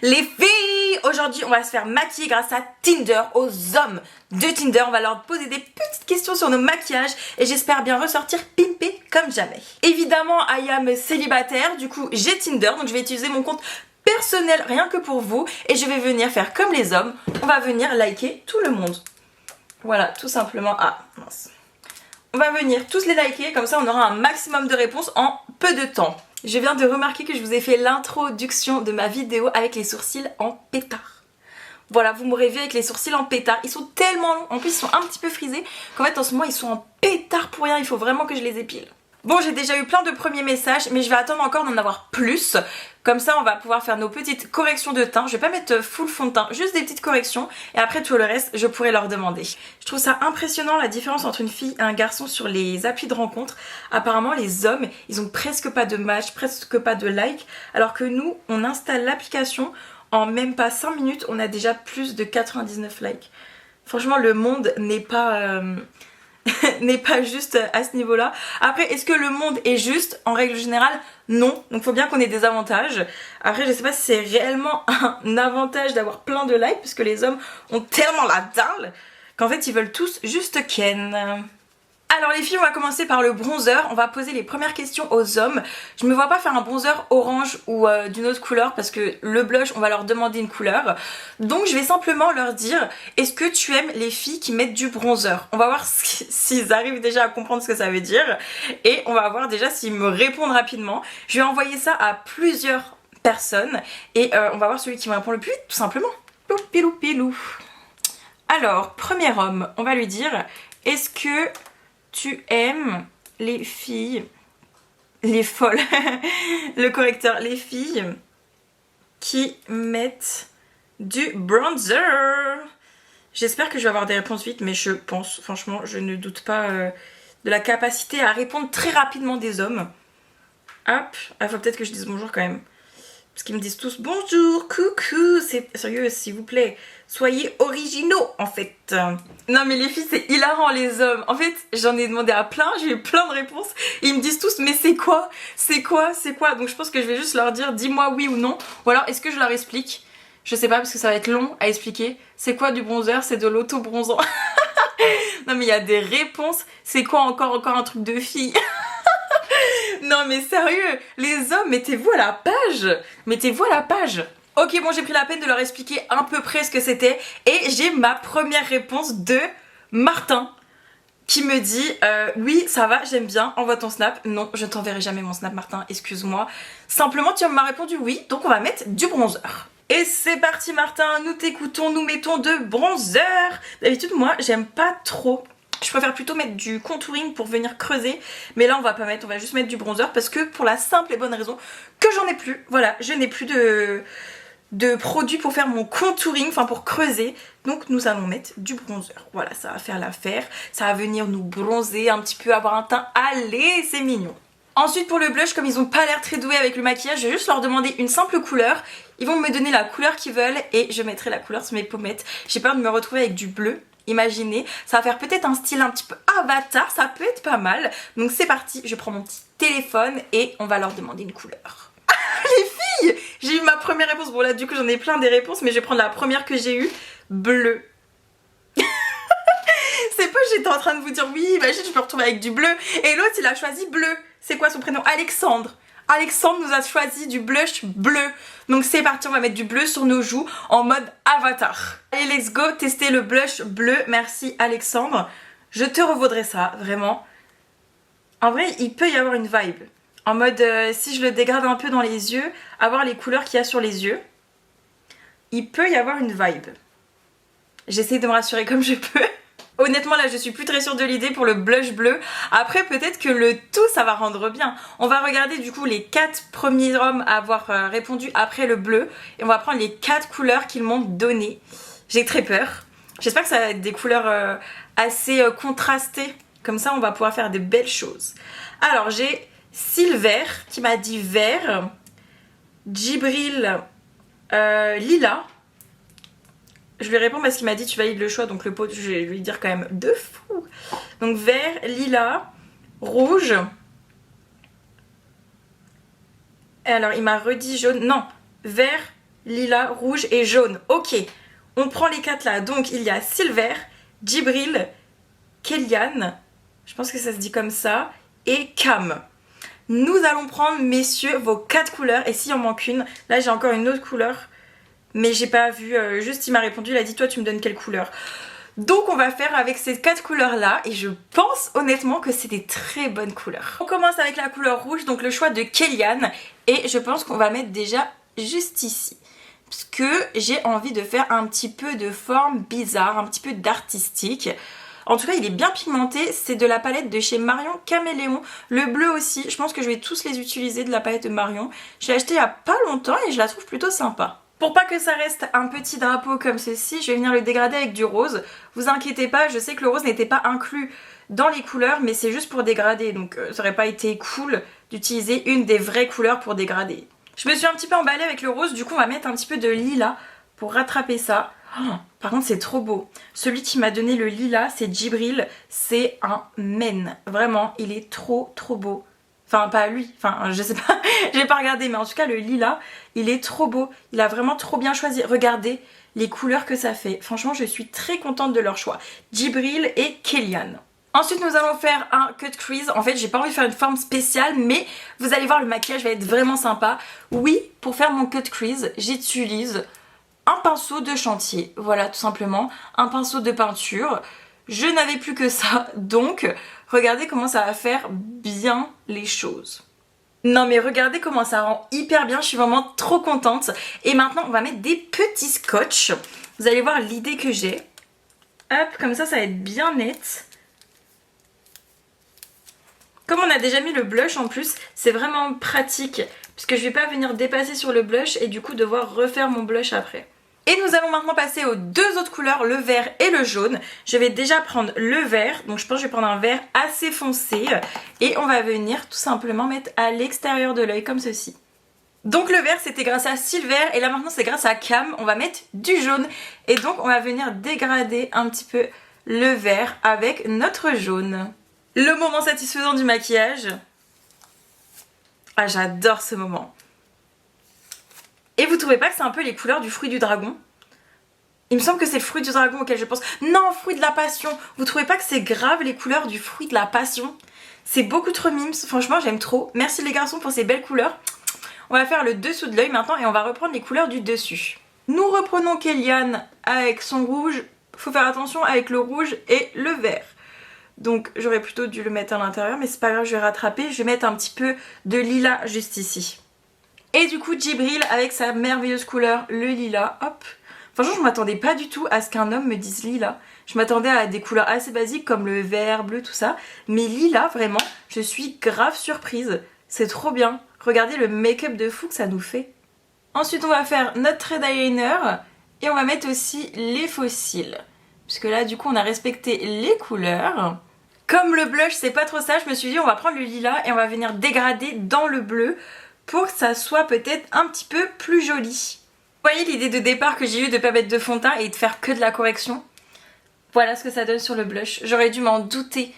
Les filles, aujourd'hui on va se faire maquiller grâce à Tinder, aux hommes de Tinder. On va leur poser des petites questions sur nos maquillages et j'espère bien ressortir pimpée comme jamais. Évidemment, I am célibataire, du coup j'ai Tinder, donc je vais utiliser mon compte personnel rien que pour vous et je vais venir faire comme les hommes. On va venir liker tout le monde. Voilà, tout simplement. Ah, mince. On va venir tous les liker, comme ça on aura un maximum de réponses en peu de temps. Je viens de remarquer que je vous ai fait l'introduction de ma vidéo avec les sourcils en pétard. Voilà, vous m'aurez vu avec les sourcils en pétard. Ils sont tellement longs, en plus ils sont un petit peu frisés, qu'en fait en ce moment ils sont en pétard pour rien, il faut vraiment que je les épile. Bon, j'ai déjà eu plein de premiers messages, mais je vais attendre encore d'en avoir plus. Comme ça, on va pouvoir faire nos petites corrections de teint. Je vais pas mettre full fond de teint, juste des petites corrections. Et après, tout le reste, je pourrai leur demander. Je trouve ça impressionnant, la différence entre une fille et un garçon sur les applis de rencontre. Apparemment, les hommes, ils ont presque pas de match, presque pas de like. Alors que nous, on installe l'application, en même pas 5 minutes, on a déjà plus de 99 likes. Franchement, le monde n'est pas... n'est pas juste à ce niveau là. Après, est-ce que le monde est juste? En règle générale, non. Donc faut bien qu'on ait des avantages. Après, je sais pas si c'est réellement un avantage d'avoir plein de likes, parce que les hommes ont tellement la dalle qu'en fait ils veulent tous juste ken. Alors les filles, on va commencer par le bronzer. On va poser les premières questions aux hommes. Je me vois pas faire un bronzer orange ou d'une autre couleur, parce que le blush, on va leur demander une couleur. Donc je vais simplement leur dire, est-ce que tu aimes les filles qui mettent du bronzer? On va voir s'ils arrivent déjà à comprendre ce que ça veut dire. Et on va voir déjà s'ils me répondent rapidement. Je vais envoyer ça à plusieurs personnes. Et on va voir celui qui me répond le plus vite, tout simplement. Pilou pilou. Alors, premier homme, on va lui dire, est-ce que tu aimes les filles, les folles, le correcteur, les filles qui mettent du bronzer? J'espère que je vais avoir des réponses vite, mais je pense, franchement, je ne doute pas de la capacité à répondre très rapidement des hommes. Hop, il faut peut-être que je dise bonjour quand même. Parce qu'ils me disent tous bonjour, coucou, c'est sérieux, s'il vous plaît, soyez originaux en fait. Non mais les filles, c'est hilarant les hommes. En fait, j'en ai demandé à plein, j'ai eu plein de réponses. Et ils me disent tous, mais c'est quoi? C'est quoi? C'est quoi? Donc je pense que je vais juste leur dire, dis-moi oui ou non. Ou alors, est-ce que je leur explique? Je sais pas, parce que ça va être long à expliquer. C'est quoi du bronzer? C'est de l'auto-bronzant. Non mais il y a des réponses. C'est quoi encore un truc de fille? Non mais sérieux, les hommes, mettez-vous à la page. Mettez-vous à la page. Ok, bon, j'ai pris la peine de leur expliquer à peu près ce que c'était. Et j'ai ma première réponse de Martin, qui me dit oui, ça va, j'aime bien, envoie ton snap. Non, je ne t'enverrai jamais mon snap, Martin, excuse-moi. Simplement, tu m'as répondu oui, donc on va mettre du bronzer. Et c'est parti Martin, nous t'écoutons, nous mettons de bronzer. D'habitude, moi, j'aime pas trop. Je préfère plutôt mettre du contouring pour venir creuser. Mais là on va pas mettre, on va juste mettre du bronzer. Parce que pour la simple et bonne raison que j'en ai plus. Voilà, je n'ai plus de produits pour faire mon contouring, enfin pour creuser. Donc nous allons mettre du bronzer. Voilà, ça va faire l'affaire. Ça va venir nous bronzer un petit peu, avoir un teint allez, c'est mignon. Ensuite pour le blush, comme ils ont pas l'air très doués avec le maquillage, je vais juste leur demander une simple couleur. Ils vont me donner la couleur qu'ils veulent et je mettrai la couleur sur mes pommettes. J'ai peur de me retrouver avec du bleu. Imaginez, ça va faire peut-être un style un petit peu avatar, ça peut être pas mal. Donc c'est parti, je prends mon petit téléphone et on va leur demander une couleur. Les filles, j'ai eu ma première réponse. Bon là du coup j'en ai plein des réponses, mais je vais prendre la première que j'ai eue, bleu. C'est pas j'étais en train de vous dire oui, imagine je me retrouve avec du bleu. Et l'autre il a choisi bleu. C'est quoi son prénom? Alexandre. Alexandre nous a choisi du blush bleu. Donc c'est parti, on va mettre du bleu sur nos joues en mode avatar. Allez, let's go, tester le blush bleu. Merci Alexandre. Je te revaudrai ça, vraiment. En vrai, il peut y avoir une vibe. En mode, si je le dégrade un peu dans les yeux, avoir les couleurs qu'il y a sur les yeux, il peut y avoir une vibe. J'essaie de me rassurer comme je peux. Honnêtement là je suis plus très sûre de l'idée pour le blush bleu. Après peut-être que le tout ça va rendre bien. On va regarder du coup les 4 premiers hommes à avoir répondu après le bleu. Et on va prendre les 4 couleurs qu'ils m'ont données. J'ai très peur. J'espère que ça va être des couleurs assez contrastées. Comme ça on va pouvoir faire de belles choses. Alors j'ai Silver qui m'a dit vert. Djibril lilas. Je lui réponds parce qu'il m'a dit tu valides le choix, donc le pot je vais lui dire quand même de fou. Donc vert, lilas, rouge. Et alors il m'a redit jaune, non, vert, lilas, rouge et jaune. Ok, on prend les 4 là. Donc il y a Silver, Djibril, Kellyanne, je pense que ça se dit comme ça, et Cam. Nous allons prendre, messieurs, vos 4 couleurs. Et s'il en manque une, là j'ai encore une autre couleur. Mais j'ai pas vu, juste il m'a répondu, il a dit toi tu me donnes quelle couleur. Donc on va faire avec ces 4 couleurs là et je pense honnêtement que c'est des très bonnes couleurs. On commence avec la couleur rouge, donc le choix de Kellyanne, et je pense qu'on va mettre déjà juste ici. Parce que j'ai envie de faire un petit peu de forme bizarre, un petit peu d'artistique. En tout cas il est bien pigmenté, c'est de la palette de chez Marion Caméléon. Le bleu aussi, je pense que je vais tous les utiliser de la palette de Marion. Je l'ai acheté il y a pas longtemps et je la trouve plutôt sympa. Pour pas que ça reste un petit drapeau comme ceci, je vais venir le dégrader avec du rose. Vous inquiétez pas, je sais que le rose n'était pas inclus dans les couleurs, mais c'est juste pour dégrader. Donc ça aurait pas été cool d'utiliser une des vraies couleurs pour dégrader. Je me suis un petit peu emballée avec le rose, du coup on va mettre un petit peu de lilas pour rattraper ça. Oh, par contre c'est trop beau. Celui qui m'a donné le lilas, c'est Djibril, c'est un men. Vraiment, il est trop beau. Enfin pas lui, enfin je sais pas, j'ai pas regardé, mais en tout cas le lilas, il est trop beau. Il a vraiment trop bien choisi. Regardez les couleurs que ça fait. Franchement je suis très contente de leur choix. Djibril et Kellyanne. Ensuite nous allons faire un cut crease. En fait j'ai pas envie de faire une forme spéciale, mais vous allez voir le maquillage va être vraiment sympa. Oui, pour faire mon cut crease, j'utilise un pinceau de chantier. Voilà tout simplement, un pinceau de peinture. Je n'avais plus que ça, donc regardez comment ça va faire bien les choses. Non mais regardez comment ça rend hyper bien, je suis vraiment trop contente. Et maintenant on va mettre des petits scotch. Vous allez voir l'idée que j'ai. Hop, comme ça va être bien net. Comme on a déjà mis le blush en plus, c'est vraiment pratique. Puisque je vais pas venir dépasser sur le blush et du coup devoir refaire mon blush après. Et nous allons maintenant passer aux 2 autres couleurs, le vert et le jaune. Je vais déjà prendre le vert, donc je pense que je vais prendre un vert assez foncé. Et on va venir tout simplement mettre à l'extérieur de l'œil comme ceci. Donc le vert c'était grâce à Silver et là maintenant c'est grâce à Cam. On va mettre du jaune et donc on va venir dégrader un petit peu le vert avec notre jaune. Le moment satisfaisant du maquillage. Ah j'adore ce moment. Et vous trouvez pas que c'est un peu les couleurs du fruit du dragon? Il me semble que c'est le fruit du dragon auquel je pense. Non, fruit de la passion. Vous trouvez pas que c'est grave les couleurs du fruit de la passion? C'est beaucoup trop mimes. Franchement, j'aime trop. Merci les garçons pour ces belles couleurs. On va faire le dessous de l'œil maintenant et on va reprendre les couleurs du dessus. Nous reprenons Kellyanne avec son rouge. Faut faire attention avec le rouge et le vert. Donc j'aurais plutôt dû le mettre à l'intérieur, mais c'est pas grave, je vais rattraper. Je vais mettre un petit peu de lilas juste ici. Et du coup Djibril avec sa merveilleuse couleur, le lilas, hop. Franchement je m'attendais pas du tout à ce qu'un homme me dise lilas. Je m'attendais à des couleurs assez basiques comme le vert, bleu, tout ça. Mais lilas vraiment, je suis grave surprise. C'est trop bien. Regardez le make-up de fou que ça nous fait. Ensuite on va faire notre trait d'eyeliner et on va mettre aussi les faux cils. Puisque là du coup on a respecté les couleurs. Comme le blush c'est pas trop ça, je me suis dit on va prendre le lilas et on va venir dégrader dans le bleu pour que ça soit peut-être un petit peu plus joli. Vous voyez l'idée de départ que j'ai eue de pas mettre de fond de teint et de faire que de la correction? Voilà ce que ça donne sur le blush. J'aurais dû m'en douter.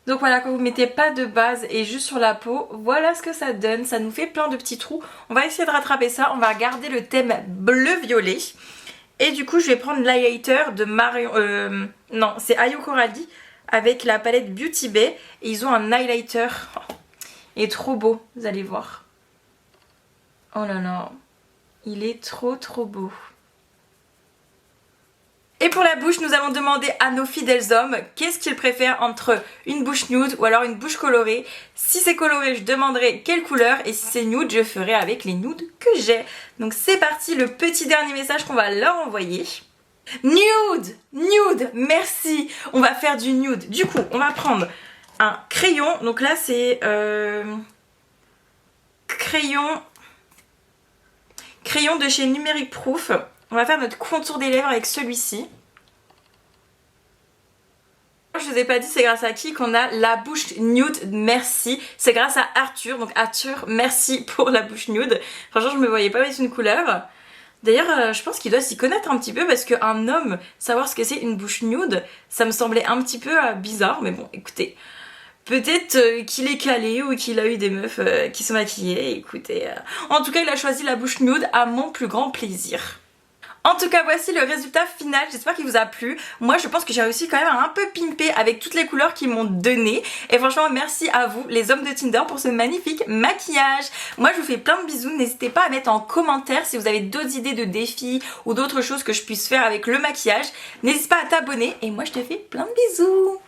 Donc voilà, quand vous mettez pas de base et juste sur la peau, voilà ce que ça donne. Ça nous fait plein de petits trous. On va essayer de rattraper ça. On va garder le thème bleu-violet. Et du coup, je vais prendre l'highlighter de Marion... non, c'est Ayo Coralie avec la palette Beauty Bay. Et ils ont un highlighter. Oh, il est trop beau, vous allez voir. Oh là là, il est trop beau. Et pour la bouche, nous allons demander à nos fidèles hommes qu'est-ce qu'ils préfèrent entre une bouche nude ou alors une bouche colorée. Si c'est coloré, je demanderai quelle couleur et si c'est nude, je ferai avec les nudes que j'ai. Donc c'est parti, le petit dernier message qu'on va leur envoyer. Nude! Nude! Merci! On va faire du nude. Du coup, on va prendre un crayon. Donc là, c'est... Crayon de chez Numérique Proof. On va faire notre contour des lèvres avec celui-ci. Je vous ai pas dit c'est grâce à qui qu'on a la bouche nude, merci. C'est grâce à Arthur, donc Arthur, merci pour la bouche nude. Franchement je me voyais pas mettre une couleur. D'ailleurs je pense qu'il doit s'y connaître un petit peu parce qu'un homme savoir ce que c'est une bouche nude, ça me semblait un petit peu bizarre, mais bon écoutez. Peut-être qu'il est calé ou qu'il a eu des meufs qui sont maquillées. Écoutez, en tout cas il a choisi la bouche nude à mon plus grand plaisir. En tout cas voici le résultat final, j'espère qu'il vous a plu. Moi je pense que j'ai réussi quand même à un peu pimper avec toutes les couleurs qu'ils m'ont donné. Et franchement merci à vous les hommes de Tinder pour ce magnifique maquillage. Moi je vous fais plein de bisous, n'hésitez pas à mettre en commentaire si vous avez d'autres idées de défis ou d'autres choses que je puisse faire avec le maquillage. N'hésite pas à t'abonner et moi je te fais plein de bisous.